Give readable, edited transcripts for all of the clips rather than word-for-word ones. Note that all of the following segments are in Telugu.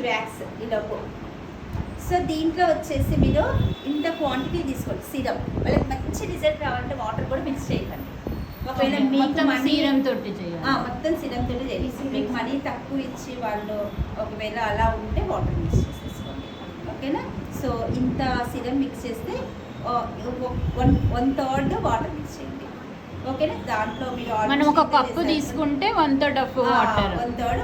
వ్యాక్స్ ఇలాగో. సో దీంట్లో వచ్చేసి మీరు ఇంత క్వాంటిటీ తీసుకోండి సిరప్. వాళ్ళకి మంచి రిజల్ట్ రావాలంటే వాటర్ కూడా మిక్స్ చేయకండి. ఒకవేళ మీకు మనీ మొత్తం సిరం తోటి చేయాలి. మీకు మనీ తక్కువ ఇచ్చి వాళ్ళు ఒకవేళ అలా ఉంటే వాటర్ మిక్స్ చేసేసుకోండి. ఓకేనా? సో ఇంత సిరం మిక్స్ చేస్తే 1/3 వాటర్ మిక్స్ చేయండి. ఓకేనా? దాంట్లో మీరు మనం ఒక కప్పు తీసుకుంటే 1/3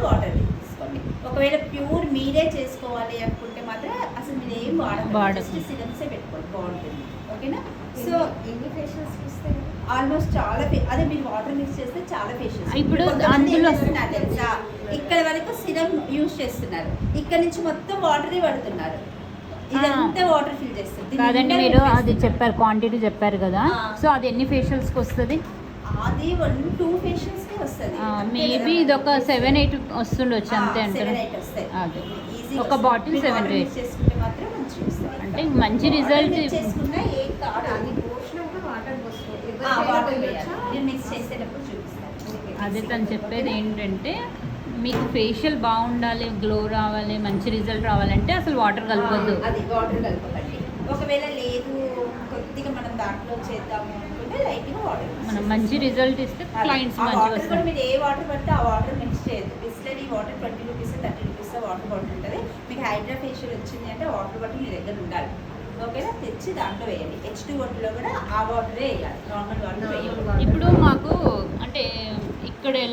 వాటర్ తీసుకోండి. ఒకవేళ ప్యూర్ మీరే చేసుకోవాలి అనుకుంటే మాత్రం అసలు మీరు ఏం వాడకండి, సిరమ్సే పెట్టుకోండి, బాగుంటుంది. ఓకేనా? సో ఎన్ని ఫేషియల్స్ ఇస్తాయి? ఆల్మోస్ట్ చాలా అదే మీరు వాటర్ మిక్స్ చేస్తే చాలా ఫేషియల్స్. ఇప్పుడు తెలుసా, ఇక్కడ వరకు సిరం యూజ్ చేస్తున్నారు, ఇక్కడ నుంచి మొత్తం వాటరే పడుతున్నారు. ఇదంతా వాటర్ ఫిల్ చేస్తారు కాదండి. మీరు అది చెప్పారు, క్వాంటిటీ చెప్పారు కదా. సో అది ఎన్ని ఫేషియల్స్కి వస్తుంది? అది 1-2 ఫేషియల్స్కి వస్తుంది. మేబీ ఇది ఒక 7-8 వస్తుండొచ్చు అంతే అంటారు. అదే ఒక బాటిల్ 7-8 చేసుకుంటే మాత్రం మంచిగా వస్తుంది. అంటే మంచి రిజల్ట్ చేసుకున్నా ఏ కాదు. అది పోసినాక వాటర్ పోసుకోవాలి. వాటర్ మిక్స్ చేసేటప్పుడు చూపిస్తాను. అదే తను చెప్పేది ఏంటంటే మీకు ఫేషియల్ బాగుండాలి, గ్లో రావాలి, మంచి రిజల్ట్ రావాలంటే అసలు వాటర్ కలపొద్దు. అది వాటర్ కలపకండి. ఒకవేళ లేదు కొద్దిగా మనం దాంట్లో చేద్దాము అనుకుంటే లైట్గా వాటర్, మనం మంచి రిజల్ట్ ఇస్తే క్లయింట్స్ మంచిగా వస్తారు. మీరు ఏ వాటర్ పడితే ఆ వాటర్ మిక్స్ చేయొద్దు. Bisleri water 20 rupees 30 rupees water bottle ఉంటుంది. మీకు హైడ్రా ఫేషియల్ వచ్చింది అంటే వాటర్ బాటిల్ మీ దగ్గర ఉండాలి. ఓకేనా? తెచ్చి దాంట్లో వేయండి. H2 బాటిల్లో కూడా ఆ వాటరే వేయాలి, నార్మల్ వాటర్ వేయాలి. ఇప్పుడు మాకు అంటే ఇక్కడ ఎలా